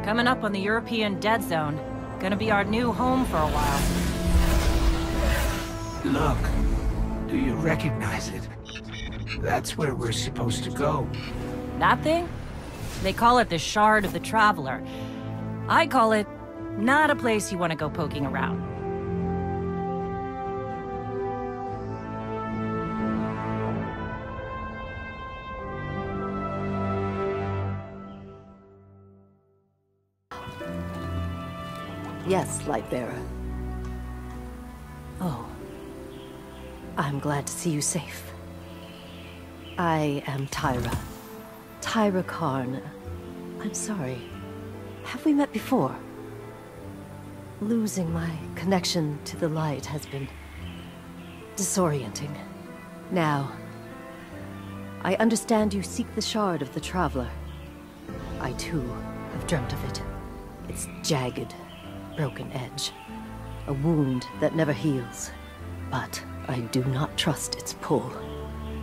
Coming up on the European Dead Zone. Gonna be our new home for a while. Look, do you recognize it? That's where we're supposed to go. That thing? They call it the Shard of the Traveler. I call it not a place you want to go poking around. Yes, Lightbearer. Oh. I'm glad to see you safe. I am Tyra Corn. I'm sorry. Have we met before? Losing my connection to the light has been disorienting. Now, I understand you seek the Shard of the Traveler. I too have dreamt of it. Its jagged, broken edge. A wound that never heals. But I do not trust its pull.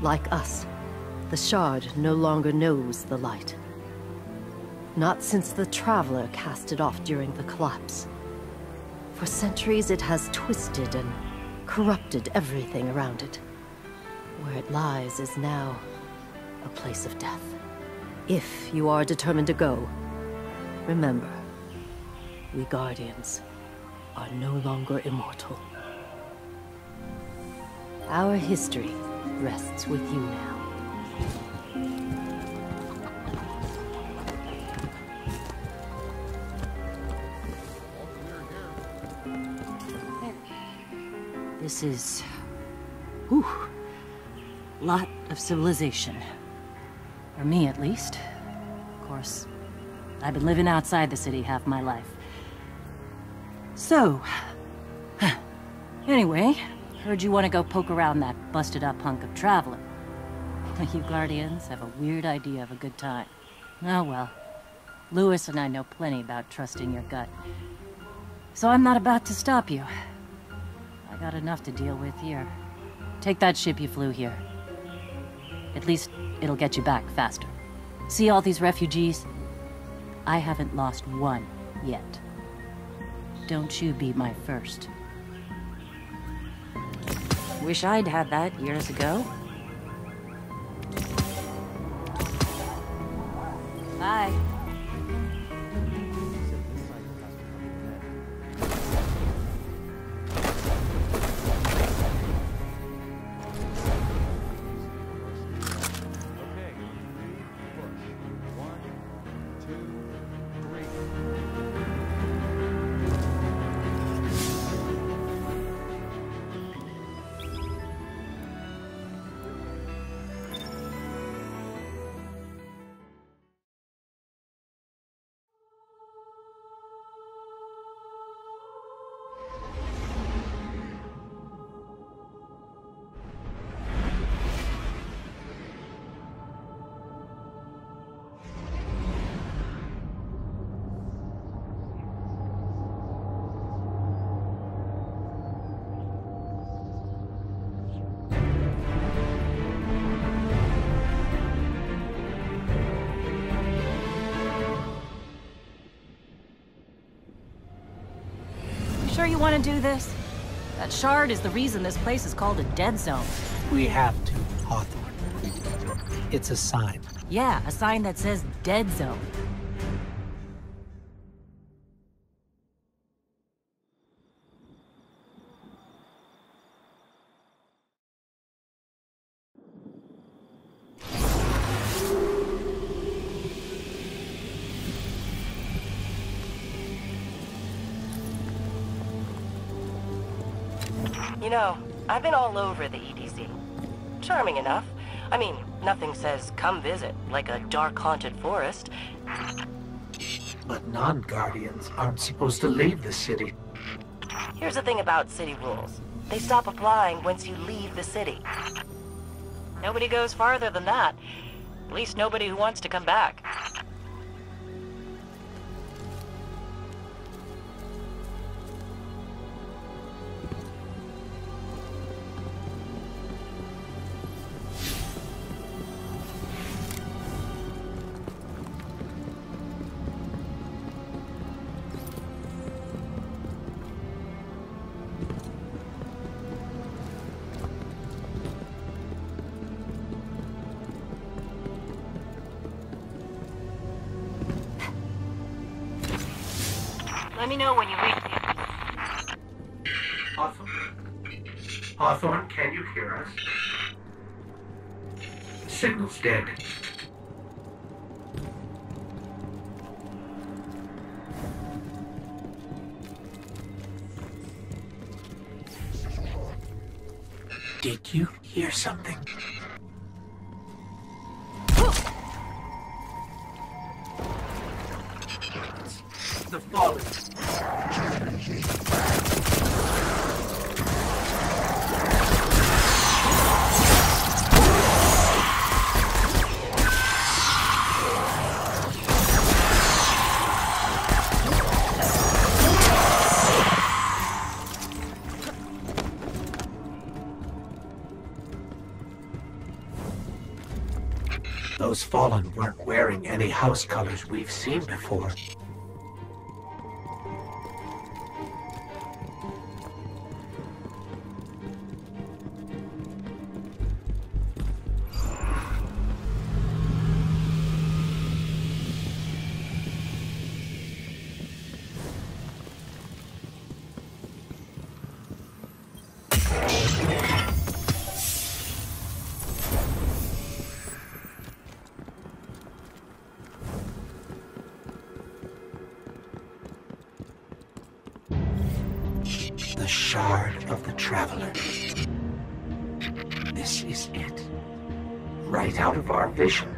Like us, the Shard no longer knows the light. Not since the Traveler cast it off during the collapse. For centuries it has twisted and corrupted everything around it. Where it lies is now a place of death. If you are determined to go, remember, we Guardians are no longer immortal. Our history rests with you now. This is... whew. Lot of civilization. For me, at least. Of course, I've been living outside the city half my life. So... anyway, heard you want to go poke around that busted-up hunk of Traveler. You Guardians have a weird idea of a good time. Oh well. Lewis and I know plenty about trusting your gut. So I'm not about to stop you. I got enough to deal with here. Take that ship you flew here. At least, it'll get you back faster. See all these refugees? I haven't lost one yet. Don't you be my first. Wish I'd had that years ago. Bye. Sure you want to do this? That shard is the reason this place is called a dead zone. We have to, Hawthorne. It's a sign. Yeah, a sign that says dead zone. You know, I've been all over the EDZ. Charming enough. I mean, nothing says come visit, like a dark haunted forest. But non-Guardians aren't supposed to leave the city. Here's the thing about city rules. They stop applying once you leave the city. Nobody goes farther than that. At least nobody who wants to come back. Let me know when you reach the... Hawthorne, can you hear us? The signal's dead. Did you hear something? The fallen. Those fallen weren't wearing any house colors we've seen before. The Shard of the Traveler. This is it. Right out of our vision.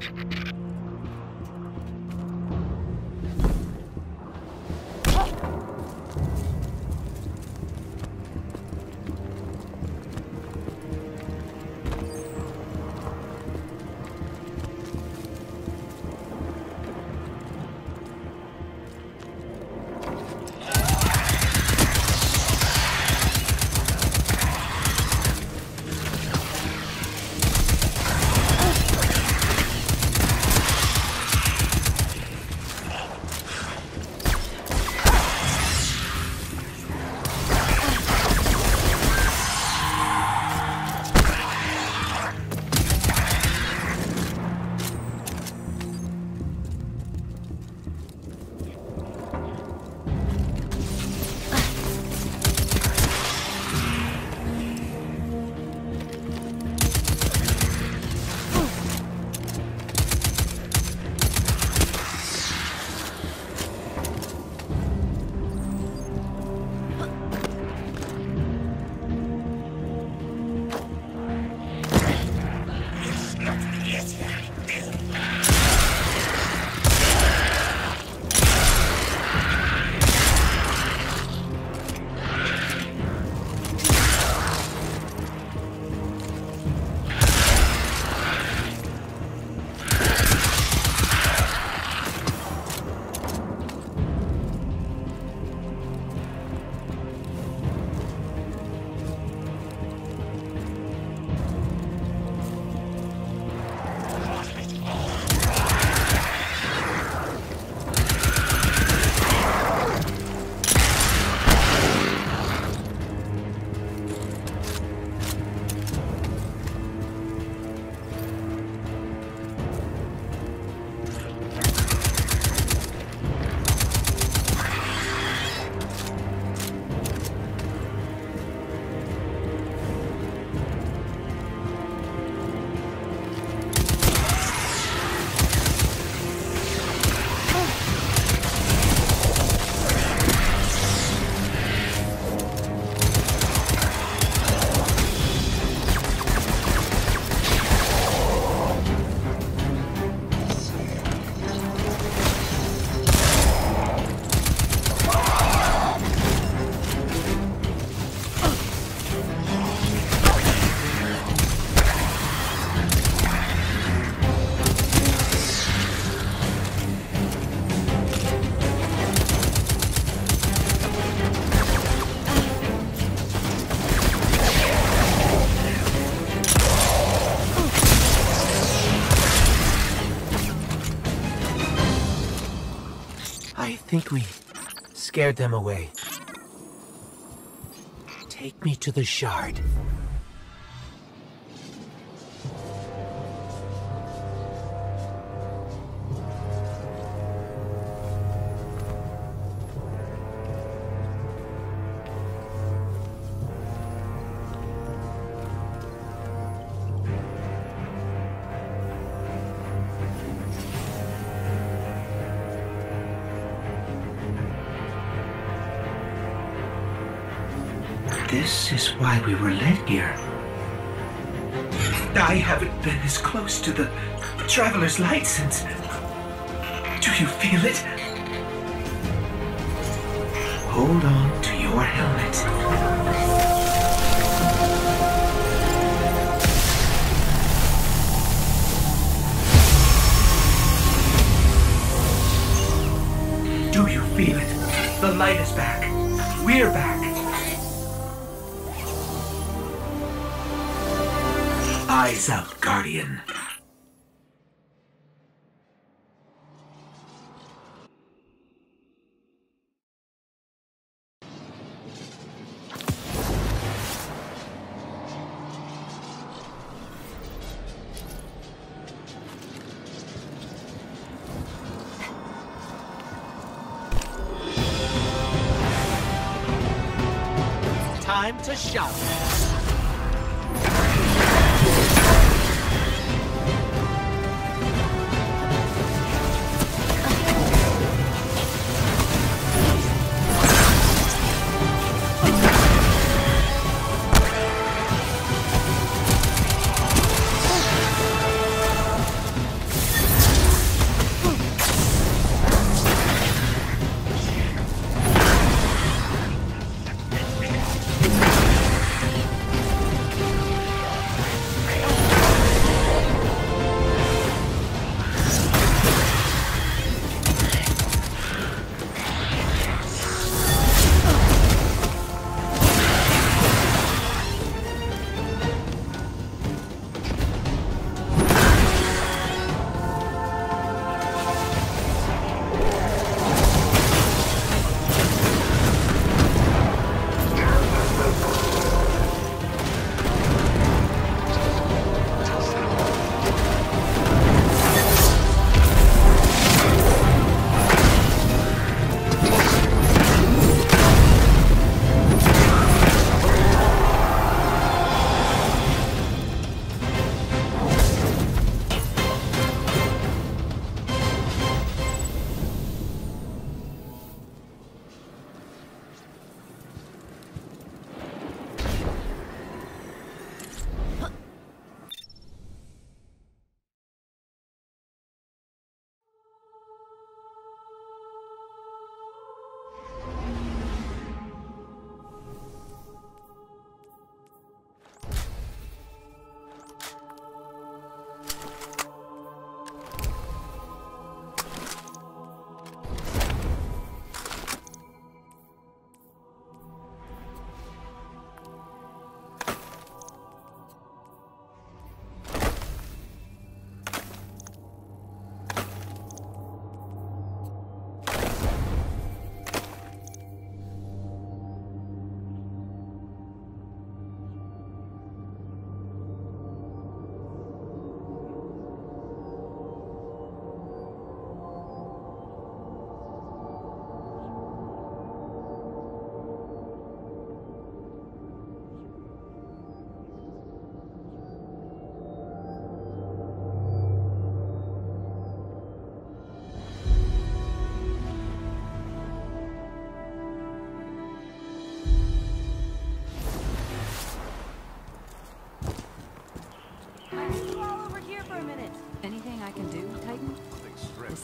I think we scared them away. Take me to the Shard. This is why we were led here. I haven't been as close to the Traveler's Light since... Do you feel it? Hold on to your helmet. Do you feel it? The light is back. We're back. Eyes out, Guardian. Time to shout.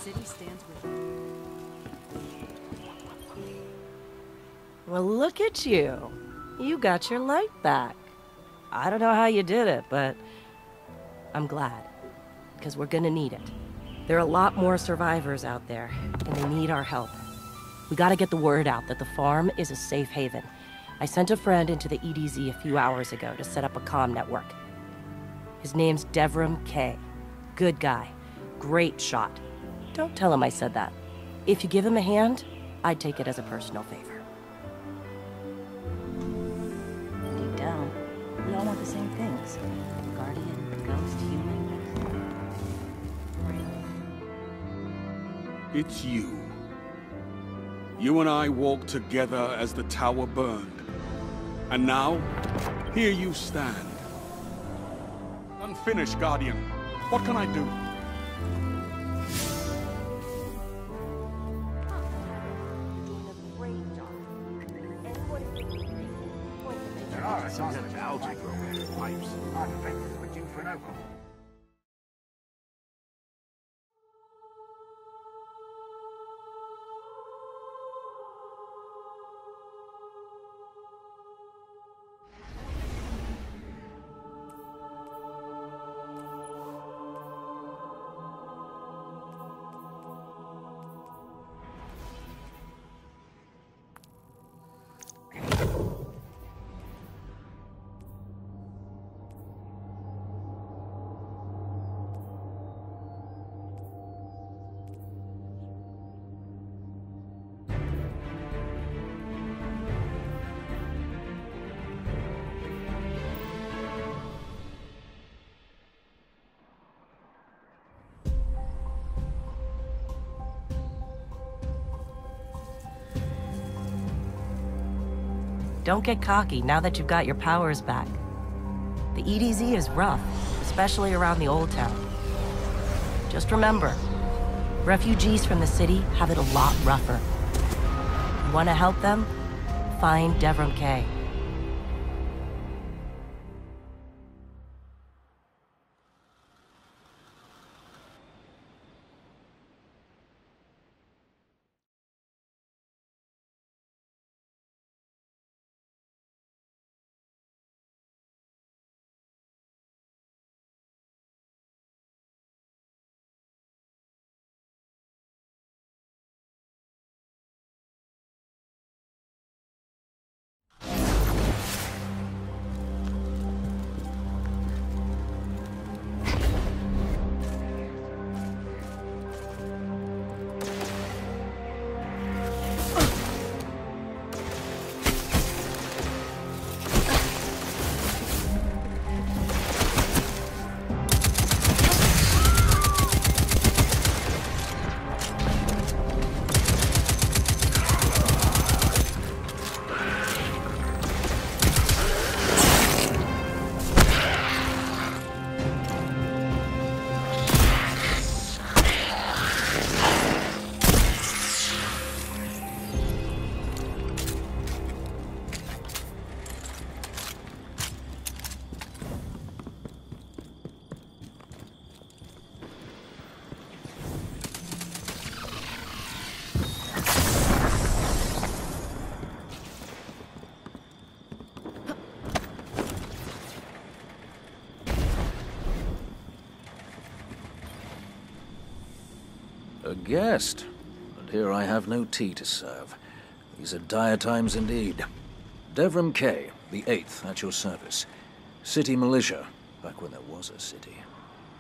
city stands with you. Well, look at you. You got your light back. I don't know how you did it, but I'm glad. Because we're gonna need it. There are a lot more survivors out there, and they need our help. We gotta get the word out that the farm is a safe haven. I sent a friend into the EDZ a few hours ago to set up a comm network. His name's Devran K. Good guy. Great shot. Don't tell him I said that. If you give him a hand, I'd take it as a personal favor. Deep down, we all want the same things. Guardian, ghost, human. It's you. You and I walked together as the tower burned. And now, here you stand. Unfinished, Guardian. What can I do? You're doing a great job. And what if algae growing in the pipes. I think we're due for an overhaul. Don't get cocky now that you've got your powers back. The EDZ is rough, especially around the Old Town. Just remember, refugees from the city have it a lot rougher. You want to help them? Find Devran K. A guest, and here I have no tea to serve. These are dire times indeed. Devran K, the 8th, at your service. City militia, back when there was a city.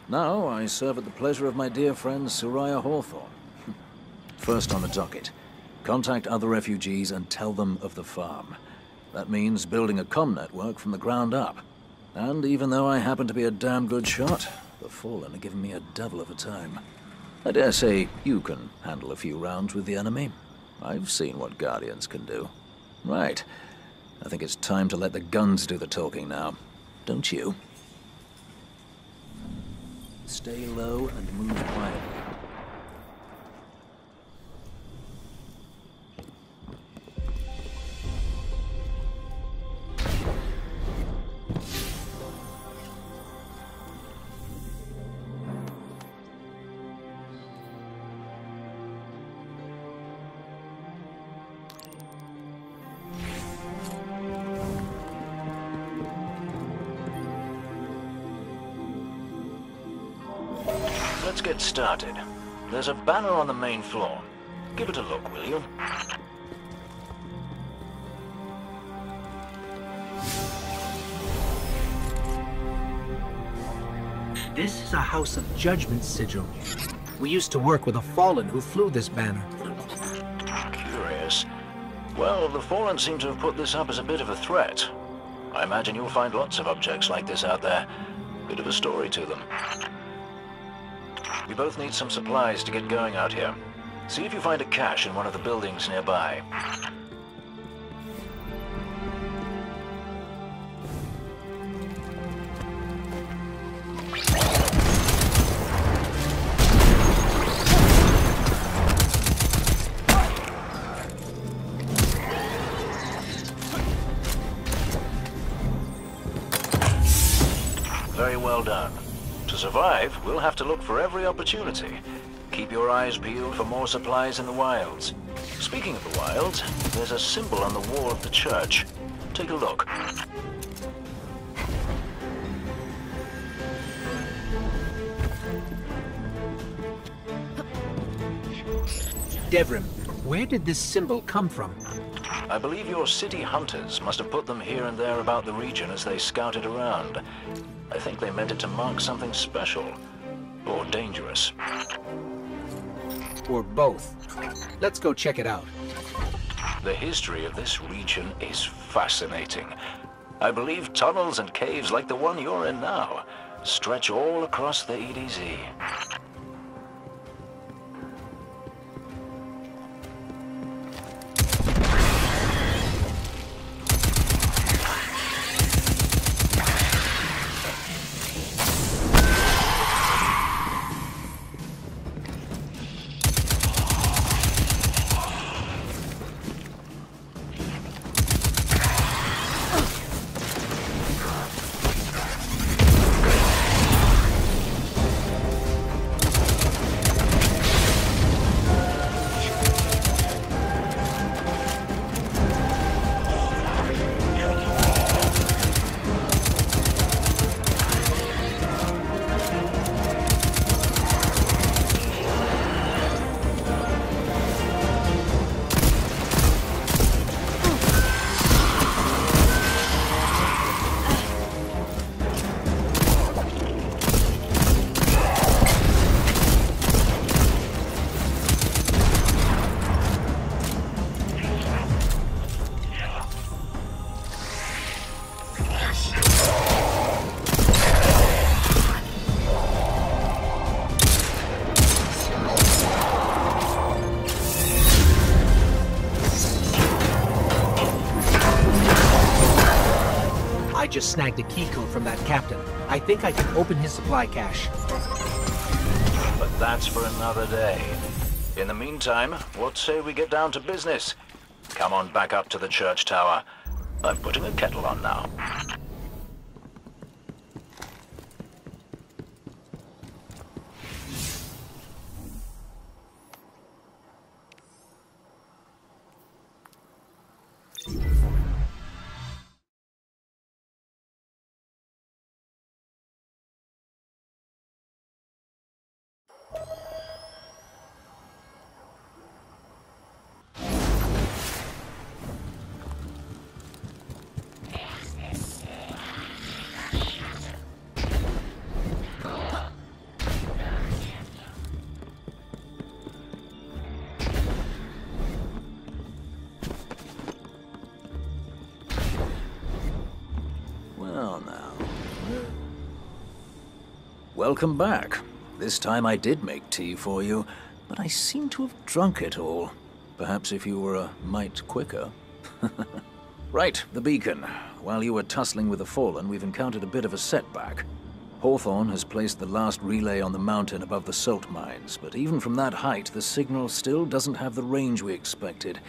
Now I serve at the pleasure of my dear friend Soraya Hawthorne. First on the docket, contact other refugees and tell them of the farm. That means building a comm network from the ground up. And even though I happen to be a damn good shot, the Fallen are giving me a devil of a time. I dare say you can handle a few rounds with the enemy. I've seen what Guardians can do. Right. I think it's time to let the guns do the talking now. Don't you? Stay low and move quietly. Let's get started. There's a banner on the main floor. Give it a look, will you? This is a House of Judgment sigil. We used to work with a Fallen who flew this banner. Curious. Well, the Fallen seem to have put this up as a bit of a threat. I imagine you'll find lots of objects like this out there. Bit of a story to them. We both need some supplies to get going out here. See if you find a cache in one of the buildings nearby. well done. To survive, we'll have to look for every opportunity. Keep your eyes peeled for more supplies in the wilds. Speaking of the wilds, there's a symbol on the wall of the church. Take a look. Devran, where did this symbol come from? I believe your city hunters must have put them here and there about the region as they scouted around. I think they meant it to mark something special. Or dangerous. Or both. Let's go check it out. The history of this region is fascinating. I believe tunnels and caves like the one you're in now stretch all across the EDZ. Just snagged a key code from that captain. I think I can open his supply cache. But that's for another day. In the meantime, what say we get down to business? Come on back up to the church tower. I'm putting a kettle on now. Welcome back. This time I did make tea for you, but I seem to have drunk it all. Perhaps if you were a mite quicker. Right, the beacon. While you were tussling with the Fallen, we've encountered a bit of a setback. Hawthorne has placed the last relay on the mountain above the salt mines, but even from that height, the signal still doesn't have the range we expected.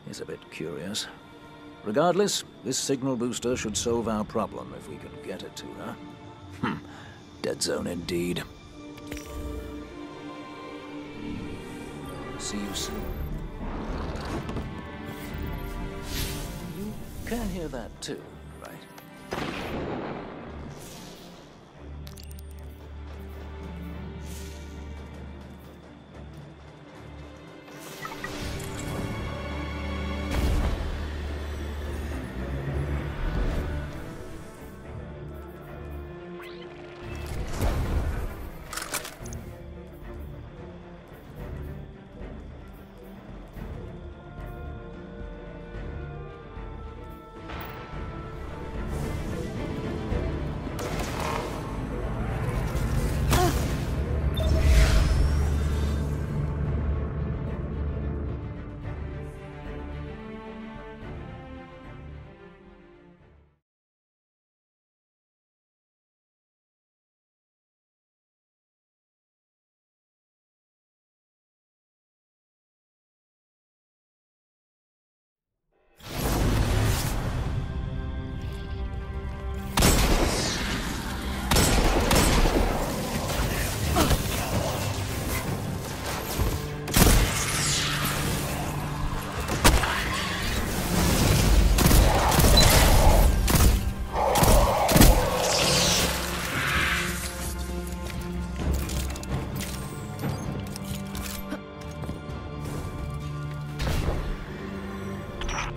It's a bit curious. Regardless, this signal booster should solve our problem if we can get it to her. Dead zone indeed. See you soon. You can hear that too, right?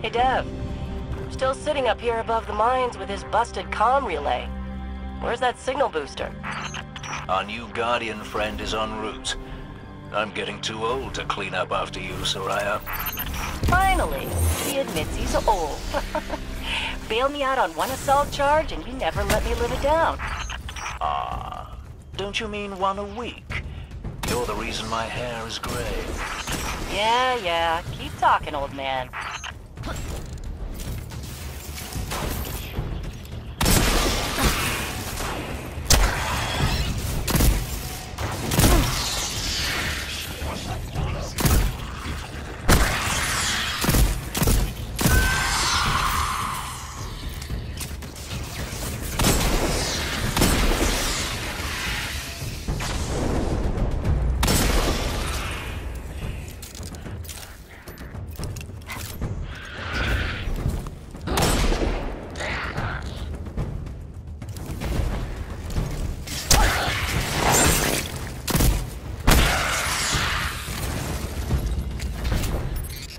Hey, Dev. Still sitting up here above the mines with his busted comm relay. Where's that signal booster? Our new Guardian friend is en route. I'm getting too old to clean up after you, Soraya. Finally, he admits he's old. Bail me out on one assault charge and you never let me live it down. Ah, don't you mean one a week? You're the reason my hair is gray. Yeah. Keep talking, old man.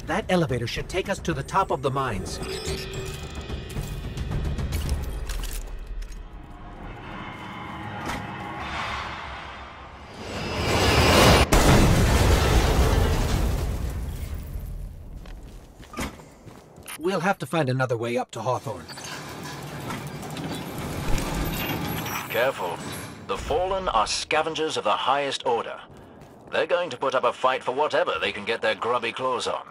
That elevator should take us to the top of the mines. We'll have to find another way up to Hawthorne. Careful. The Fallen are scavengers of the highest order. They're going to put up a fight for whatever they can get their grubby claws on.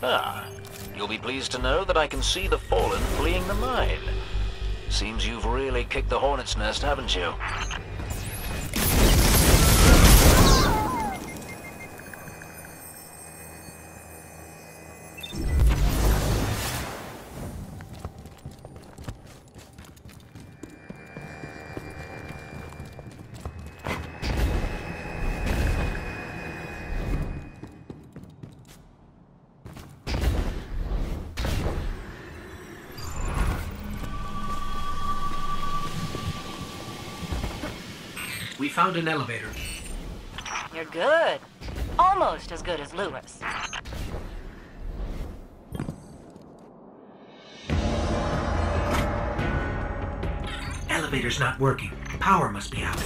Ah, you'll be pleased to know that I can see the Fallen fleeing the mine. Seems you've really kicked the hornet's nest, haven't you? We found an elevator. You're good. Almost as good as Lewis. Elevator's not working. Power must be out.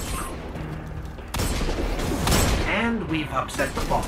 And we've upset the ball.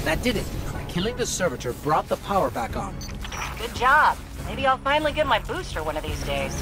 That did it. Killing the servitor brought the power back on. Good job. Maybe I'll finally get my booster one of these days.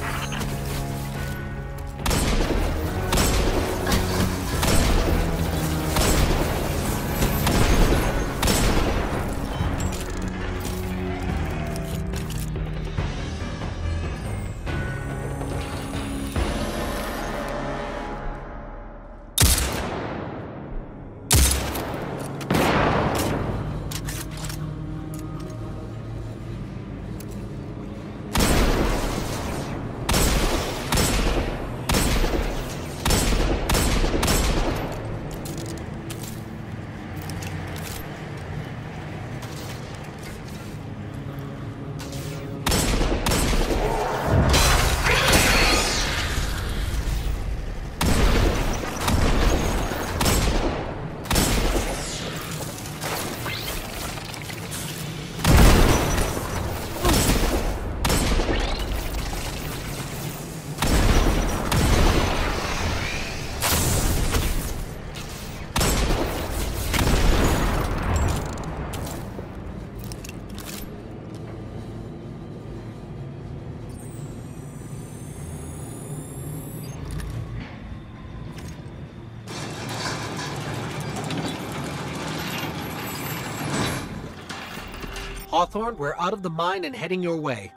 Hawthorne, we're out of the mine and heading your way.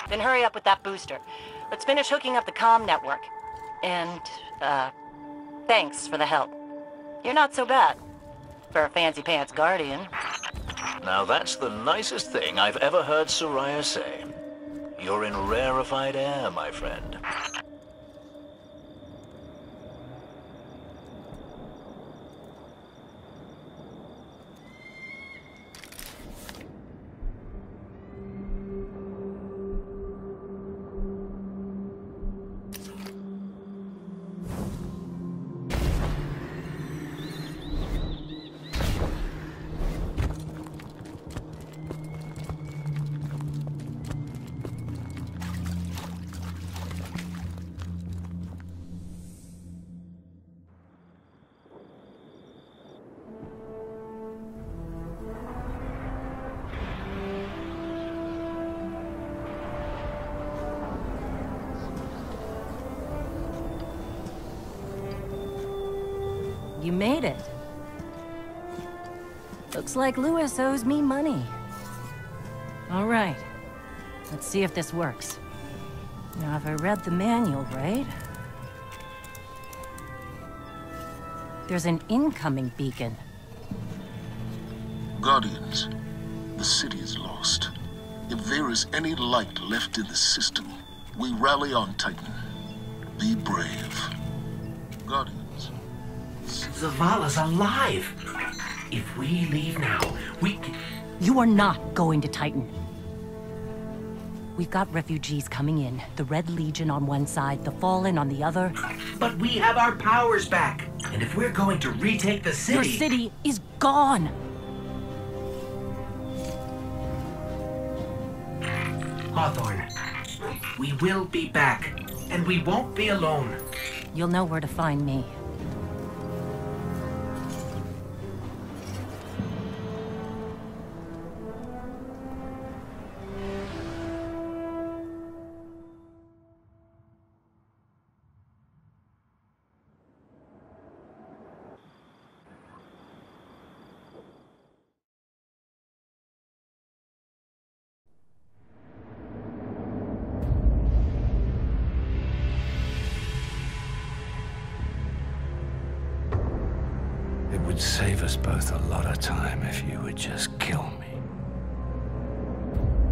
Then hurry up with that booster. Let's finish hooking up the comm network. And, thanks for the help. You're not so bad. For a fancy-pants guardian. Now that's the nicest thing I've ever heard Soraya say. You're in rarefied air, my friend. you made it. Looks like Lewis owes me money. All right. Let's see if this works. Now, if I read the manual right... There's an incoming beacon. Guardians, the city is lost. If there is any light left in the system, we rally on Titan. Be brave. Guardians. Zavala's alive! If we leave now, we can... You are not going to Titan. We've got refugees coming in. The Red Legion on one side, the Fallen on the other. But we have our powers back. And if we're going to retake the city... Your city is gone! Hawthorne, we will be back. And we won't be alone. You'll know where to find me. It would save us both a lot of time if you would just kill me.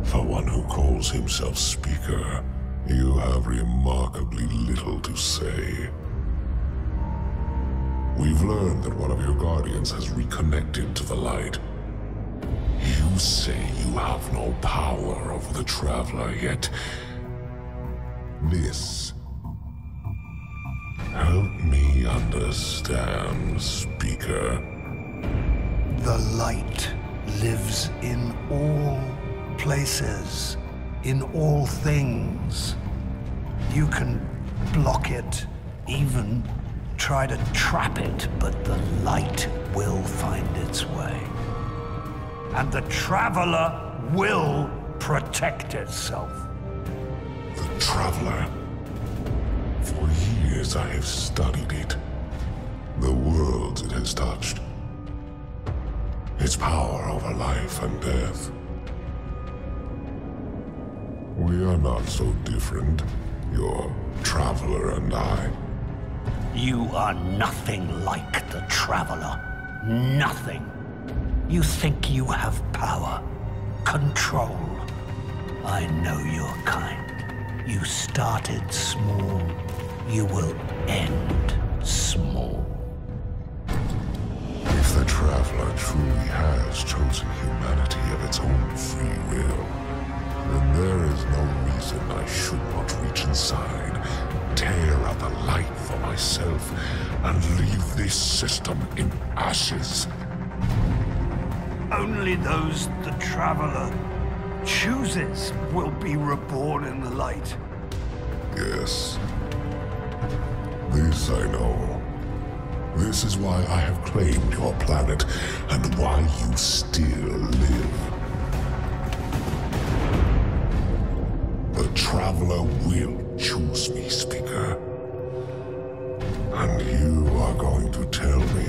For one who calls himself Speaker, you have remarkably little to say. We've learned that one of your Guardians has reconnected to the light. You say you have no power over the Traveler, yet... this... help me understand, Speaker. The light lives in all places, in all things. You can block it, even try to trap it, but the light will find its way. And the Traveler will protect itself. The Traveler. For years I have studied it. The worlds it has touched. Its power over life and death. We are not so different, your Traveler and I. You are nothing like the Traveler. Nothing. You think you have power, control. I know your kind. You started small. You will end small. If the Traveler truly has chosen humanity of its own free will, then there is no reason I should not reach inside, tear out the light for myself, and leave this system in ashes. Only those the Traveler chooses will be reborn in the light. Yes. This I know. This is why I have claimed your planet, and why you still live. The Traveler will choose me, Speaker. And you are going to tell me